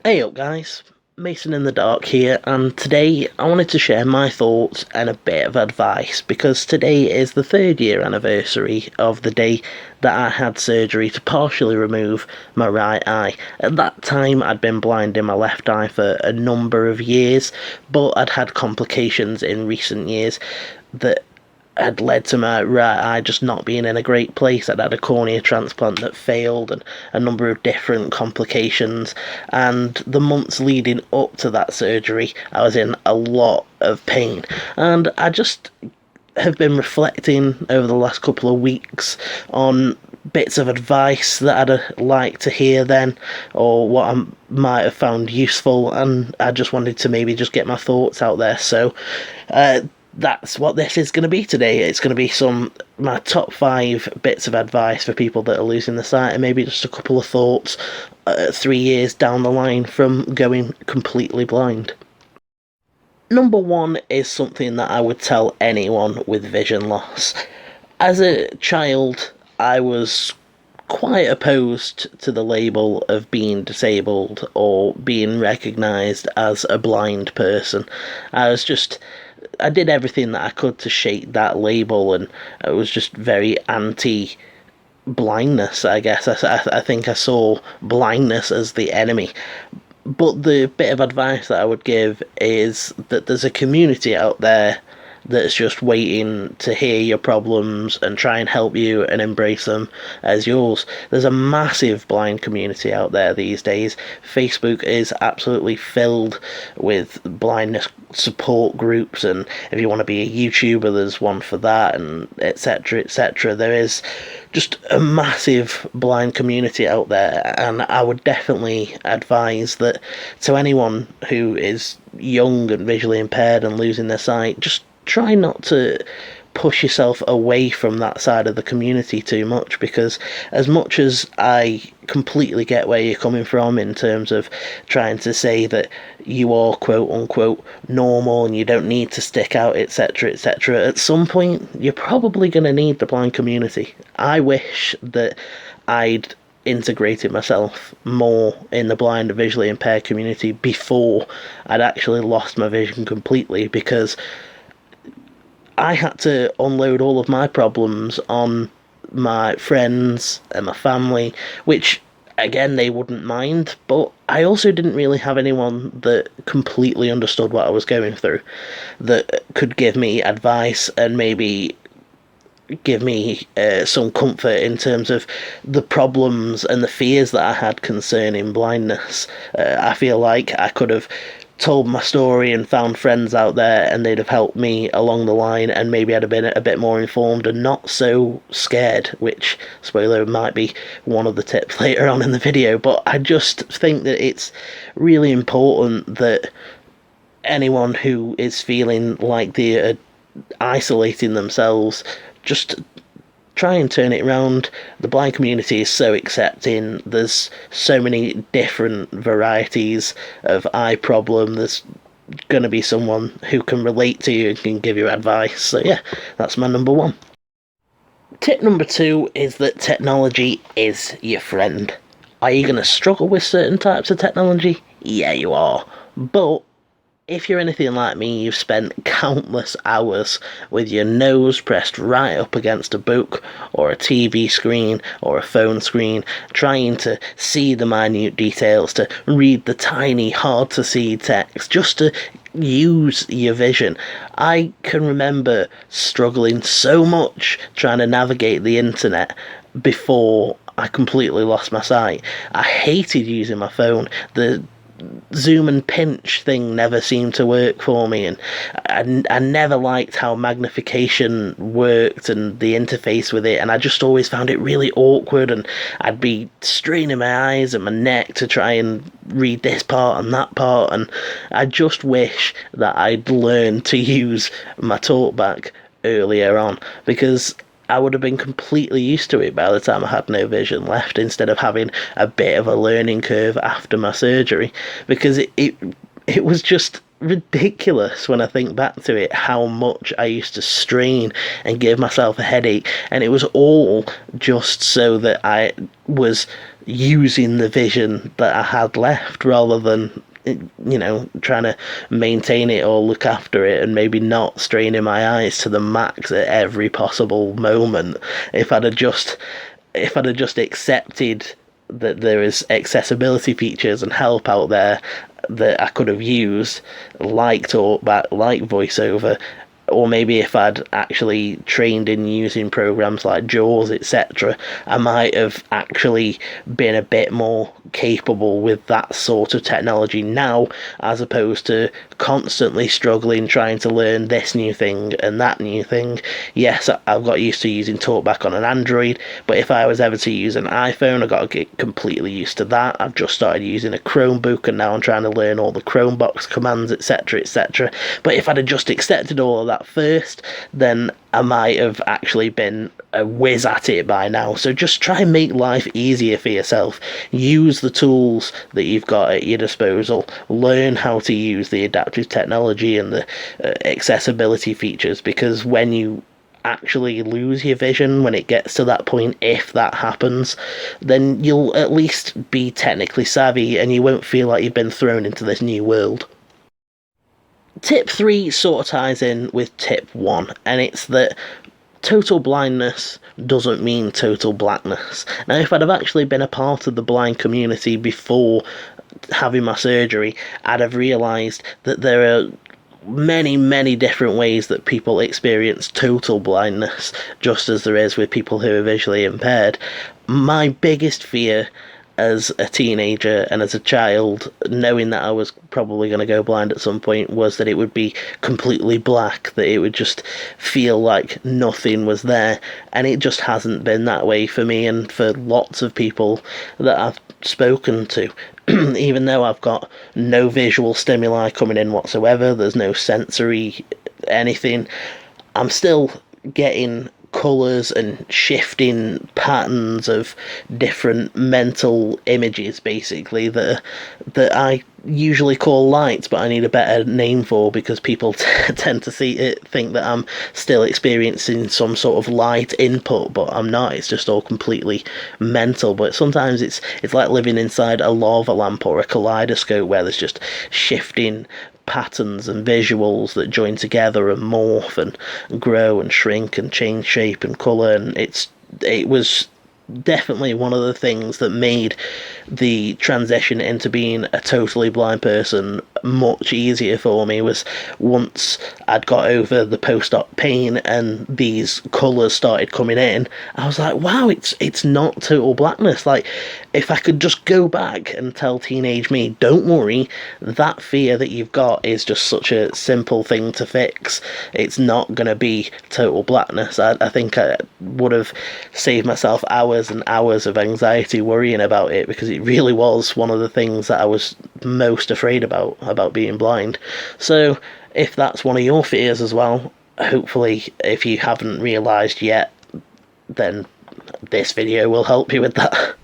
Hey up guys, Mason in the Dark here, and today I wanted to share my thoughts and a bit of advice because today is the 3rd year anniversary of the day that I had surgery to partially remove my right eye. At that time I'd been blind in my left eye for a number of years, but I'd had complications in recent years that had led to my right eye just not being in a great place. I'd had a cornea transplant that failed and a number of different complications, and the months leading up to that surgery I was in a lot of pain, and I just have been reflecting over the last couple of weeks on bits of advice that I'd like to hear then, or what I might have found useful, and I just wanted to maybe just get my thoughts out there. So that's what this is going to be today. It's going to be my top 5 bits of advice for people that are losing the sight, and maybe just a couple of thoughts 3 years down the line from going completely blind. Number 1 is something that I would tell anyone with vision loss. As a child, I was quite opposed to the label of being disabled or being recognised as a blind person. I did everything that I could to shake that label, and I was just very anti blindness, I guess. I think I saw blindness as the enemy. But the bit of advice that I would give is that there's a community out there that's just waiting to hear your problems and try and help you and embrace them as yours. There's a massive blind community out there these days. Facebook is absolutely filled with blindness support groups, and if you want to be a YouTuber, there's one for that, and etc. etc. There is just a massive blind community out there, and I would definitely advise that to anyone who is young and visually impaired and losing their sight, just try not to push yourself away from that side of the community too much, because as much as I completely get where you're coming from in terms of trying to say that you are quote unquote normal and you don't need to stick out, etc., etc., at some point you're probably going to need the blind community. I wish that I'd integrated myself more in the blind and visually impaired community before I'd actually lost my vision completely, because I had to unload all of my problems on my friends and my family, which, again, they wouldn't mind, but I also didn't really have anyone that completely understood what I was going through, that could give me advice and maybe give me some comfort in terms of the problems and the fears that I had concerning blindness. I feel like I could have told my story and found friends out there, and they'd have helped me along the line, and maybe I'd have been a bit more informed and not so scared, which, spoiler, might be one of the tips later on in the video. But I just think that it's really important that anyone who is feeling like they're isolating themselves, just try and turn it around. The blind community is so accepting. There's so many different varieties of eye problem. There's going to be someone who can relate to you and can give you advice. So yeah, that's my number 1. Tip number 2 is that technology is your friend. Are you going to struggle with certain types of technology? Yeah, you are. But if you're anything like me, you've spent countless hours with your nose pressed right up against a book or a TV screen or a phone screen, trying to see the minute details, to read the tiny, hard to see text, just to use your vision. I can remember struggling so much trying to navigate the internet before I completely lost my sight. I hated using my phone. The zoom and pinch thing never seemed to work for me, and I never liked how magnification worked and the interface with it, and I just always found it really awkward, and I'd be straining my eyes and my neck to try and read this part and that part, and I just wish that I'd learned to use my talkback earlier on, because I would have been completely used to it by the time I had no vision left, instead of having a bit of a learning curve after my surgery, because it was just ridiculous when I think back to it, how much I used to strain and give myself a headache, and it was all just so that I was using the vision that I had left rather than, trying to maintain it or look after it, and maybe not straining my eyes to the max at every possible moment. If I'd have just accepted that there is accessibility features and help out there that I could have used, like talkback, like voiceover, or maybe if I'd actually trained in using programs like JAWS, etc., I might have actually been a bit more capable with that sort of technology now, as opposed to constantly struggling trying to learn this new thing and that new thing. Yes, I've got used to using talkback on an Android, but if I was ever to use an iPhone, I've got to get completely used to that. I've just started using a Chromebook, and now I'm trying to learn all the Chromebox commands, etc., etc. But if I'd have just accepted all of that first, then I might have actually been a whiz at it by now. So just try and make life easier for yourself. Use the tools that you've got at your disposal. Learn how to use the adaptive technology and the accessibility features, because when you actually lose your vision, when it gets to that point, if that happens, then you'll at least be technically savvy and you won't feel like you've been thrown into this new world. Tip 3 sort of ties in with tip 1, and it's that total blindness doesn't mean total blackness. Now, if I'd have actually been a part of the blind community before having my surgery, I'd have realised that there are many, many different ways that people experience total blindness, just as there is with people who are visually impaired. My biggest fear as a teenager and as a child, knowing that I was probably going to go blind at some point, was that it would be completely black, that it would just feel like nothing was there. And it just hasn't been that way for me and for lots of people that I've spoken to. Even though I've got no visual stimuli coming in whatsoever, there's no sensory anything, I'm still getting colours and shifting patterns of different mental images, basically, that I usually call lights, but I need a better name for, because people tend to think that I'm still experiencing some sort of light input, but I'm not. It's just all completely mental. But sometimes it's like living inside a lava lamp or a kaleidoscope, where there's just shifting patterns and visuals that join together and morph and grow and shrink and change shape and colour. And it was definitely one of the things that made the transition into being a totally blind person much easier for me. Was once I'd got over the post-op pain and these colours started coming in, I was like, wow, it's not total blackness. Like, if I could just go back and tell teenage me, don't worry, that fear that you've got is just such a simple thing to fix. It's not going to be total blackness. I think I would have saved myself hours and hours of anxiety worrying about it, because it really was one of the things that I was most afraid about being blind. So if that's one of your fears as well, hopefully, if you haven't realised yet, then this video will help you with that.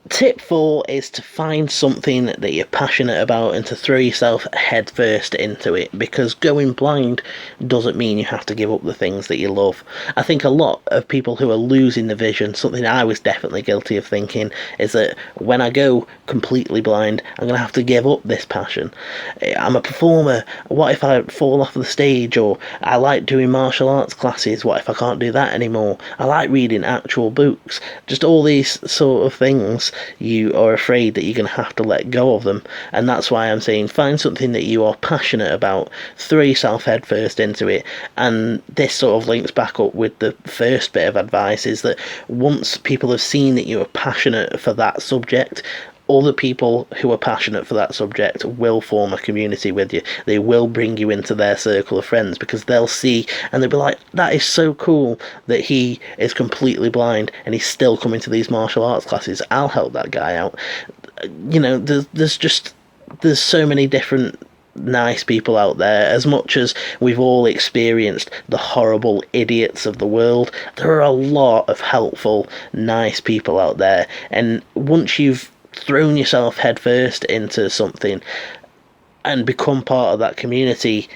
Tip 4 is to find something that you're passionate about and to throw yourself headfirst into it, because going blind doesn't mean you have to give up the things that you love. I think a lot of people who are losing the vision, something I was definitely guilty of thinking, is that when I go completely blind, I'm going to have to give up this passion. I'm a performer, what if I fall off the stage? Or I like doing martial arts classes, what if I can't do that anymore? I like reading actual books. Just all these sort of things, you are afraid that you're going to have to let go of them. And that's why I'm saying find something that you are passionate about, throw yourself head first into it. And this sort of links back up with the first bit of advice, is that once people have seen that you are passionate for that subject, other people who are passionate for that subject will form a community with you. They will bring you into their circle of friends, because they'll see and they'll be like, that is so cool that he is completely blind and he's still coming to these martial arts classes. I'll help that guy out. There's so many different nice people out there. As much as we've all experienced the horrible idiots of the world, there are a lot of helpful, nice people out there. And once you've thrown yourself headfirst into something, and become part of that community,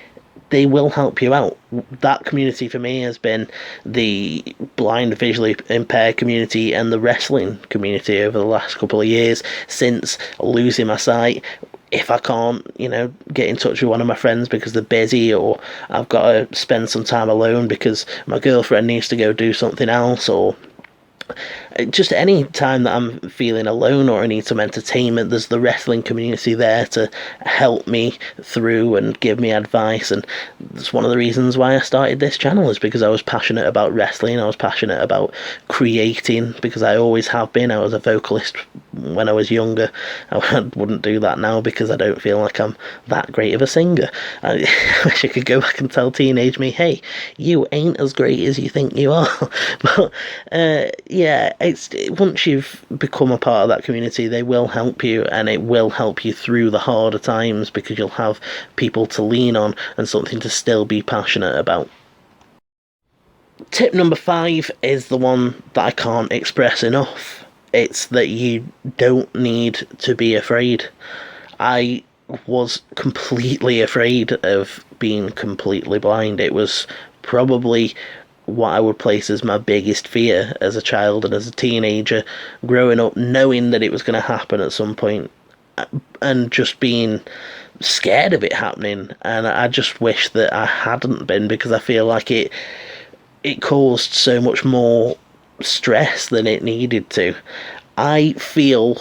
they will help you out. That community for me has been the blind, visually impaired community and the wrestling community over the last couple of years since losing my sight. If I can't, get in touch with one of my friends because they're busy, or I've got to spend some time alone because my girlfriend needs to go do something else, or just any time that I'm feeling alone or I need some entertainment, there's the wrestling community there to help me through and give me advice. And that's one of the reasons why I started this channel, is because I was passionate about wrestling. I was passionate about creating, because I always have been. I was a vocalist when I was younger. I wouldn't do that now because I don't feel like I'm that great of a singer. I wish I could go back and tell teenage me, hey, you ain't as great as you think you are. But yeah, once you've become a part of that community, they will help you, and it will help you through the harder times, because you'll have people to lean on and something to still be passionate about. Tip number 5 is the one that I can't express enough. It's that you don't need to be afraid. I was completely afraid of being completely blind. It was probably what I would place as my biggest fear as a child and as a teenager, growing up knowing that it was going to happen at some point, and just being scared of it happening. And I just wish that I hadn't been, because I feel like it caused so much more stress than it needed to. I feel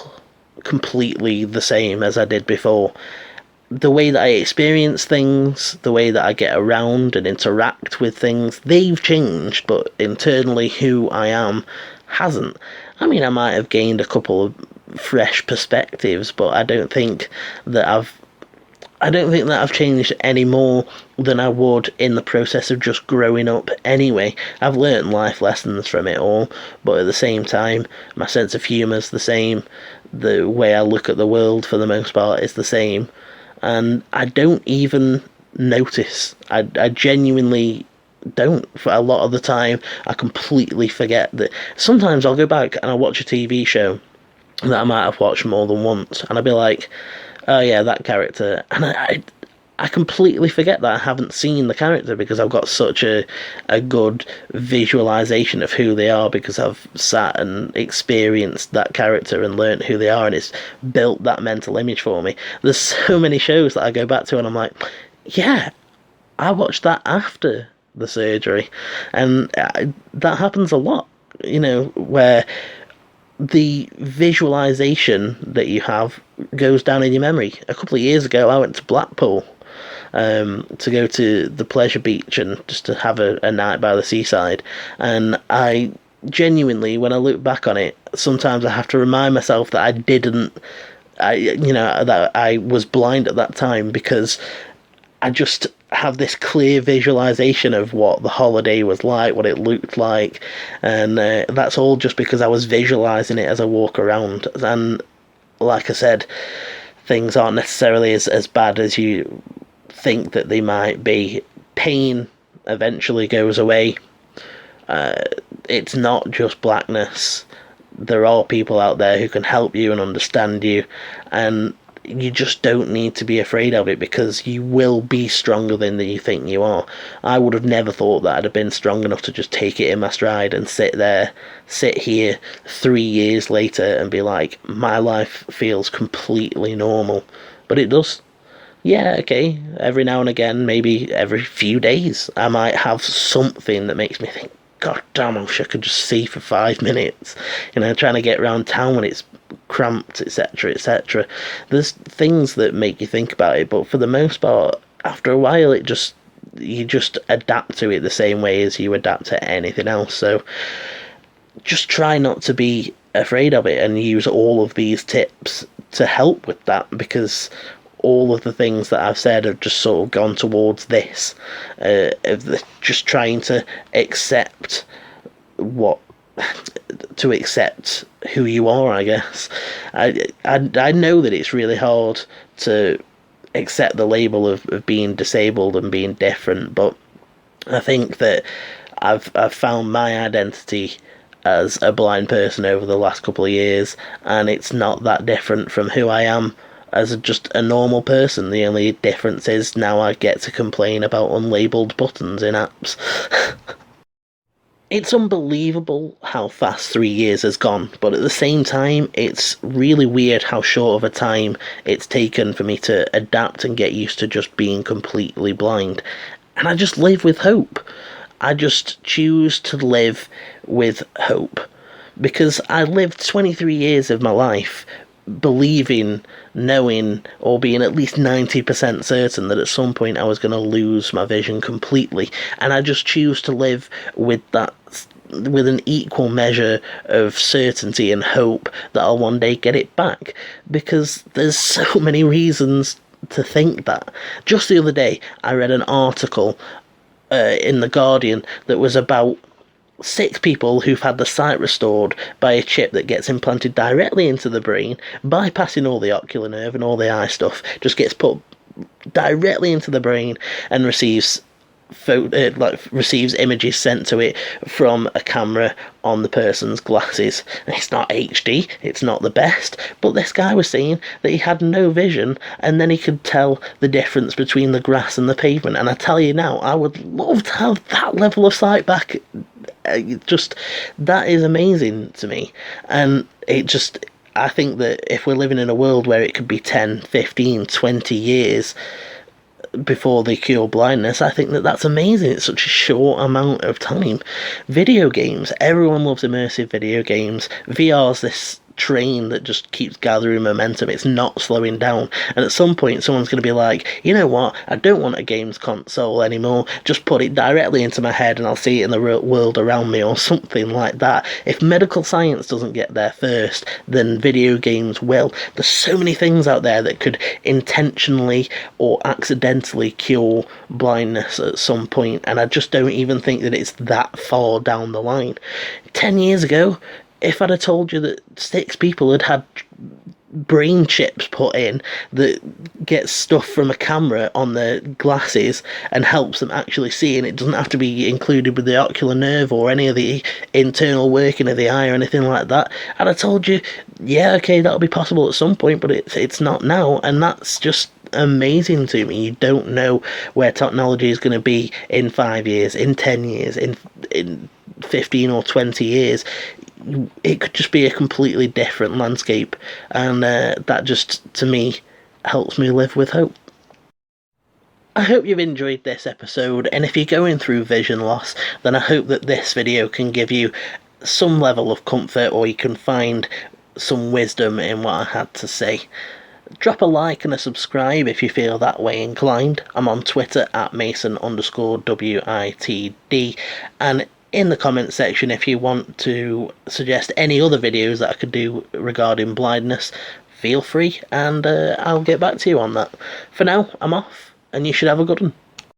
completely the same as I did before. The way that I experience things, the way that I get around and interact with things, they've changed, but internally who I am hasn't. I mean, I might have gained a couple of fresh perspectives, but I don't think that I've changed any more than I would in the process of just growing up anyway. I've learnt life lessons from it all, but at the same time, my sense of humour's the same. The way I look at the world, for the most part, is the same. And I don't even notice. I genuinely don't. For a lot of the time, I completely forget that. Sometimes I'll go back and I'll watch a TV show that I might have watched more than once, and I'll be like, oh yeah, that character. And I completely forget that I haven't seen the character, because I've got such a good visualization of who they are, because I've sat and experienced that character and learnt who they are, and it's built that mental image for me. There's so many shows that I go back to and I'm like, yeah, I watched that after the surgery. And that happens a lot, where the visualization that you have goes down in your memory. A couple of years ago, I went to Blackpool to go to the pleasure beach and just to have a night by the seaside. And I genuinely, when I look back on it, sometimes I have to remind myself that that I was blind at that time, because I just have this clear visualization of what the holiday was like, what it looked like, and that's all just because I was visualizing it as I walk around. And like I said, things aren't necessarily as bad as you think that they might be. Pain eventually goes away. It's not just blackness. There are people out there who can help you and understand you, and you just don't need to be afraid of it, because you will be stronger than you think you are. I would have never thought that I'd have been strong enough to just take it in my stride and sit here 3 years later and be like, my life feels completely normal. But it does. Yeah, okay, every now and again, maybe every few days, I might have something that makes me think, God damn, I wish I could just see for 5 minutes. Trying to get around town when it's cramped, etc., etc. There's things that make you think about it, but for the most part, after a while, you just adapt to it the same way as you adapt to anything else. So just try not to be afraid of it, and use all of these tips to help with that, because all of the things that I've said have just sort of gone towards this, of just trying to accept who you are, I guess. I know that it's really hard to accept the label of being disabled and being different, but I think that I've found my identity as a blind person over the last couple of years, and it's not that different from who I am as just a normal person. The only difference is now I get to complain about unlabeled buttons in apps. It's unbelievable how fast 3 years has gone, but at the same time, it's really weird how short of a time it's taken for me to adapt and get used to just being completely blind. And I just live with hope. I just choose to live with hope. Because I lived 23 years of my life believing, knowing, or being at least 90% certain that at some point I was going to lose my vision completely. And I just choose to live with that, with an equal measure of certainty and hope that I'll one day get it back. Because there's so many reasons to think that. Just the other day, I read an article in The Guardian that was about 6 people who've had the sight restored by a chip that gets implanted directly into the brain, bypassing all the ocular nerve and all the eye stuff, just gets put directly into the brain and receives images sent to it from a camera on the person's glasses. It's not HD, it's not the best, but this guy was saying that he had no vision and then he could tell the difference between the grass and the pavement. And I tell you now, I would love to have that level of sight back. Just, that is amazing to me. And I think that if we're living in a world where it could be 10, 15, 20 years before they cure blindness, I think that that's amazing. It's such a short amount of time. Video games, everyone loves immersive video games. VR's this train that just keeps gathering momentum. It's not slowing down, and at some point someone's going to be like, you know what, I don't want a games console anymore, just put it directly into my head and I'll see it in the real world around me, or something like that. If medical science doesn't get there first, then video games will. There's so many things out there that could intentionally or accidentally cure blindness at some point, and I just don't even think that it's that far down the line. 10 years ago, if I'd have told you that 6 people had had brain chips put in that gets stuff from a camera on their glasses and helps them actually see, and it doesn't have to be included with the ocular nerve or any of the internal working of the eye or anything like that, I'd have told you, yeah, okay, that'll be possible at some point, but it's not now. And that's just amazing to me. You don't know where technology is going to be in 5 years, in 10 years, in 15 or 20 years. It could just be a completely different landscape, and that just, to me, helps me live with hope. I hope you've enjoyed this episode, and if you're going through vision loss, then I hope that this video can give you some level of comfort, or you can find some wisdom in what I had to say. Drop a like and a subscribe if you feel that way inclined. I'm on Twitter at Mason_WITD, and in the comment section, if you want to suggest any other videos that I could do regarding blindness, feel free, and I'll get back to you on that. For now, I'm off, and you should have a good one.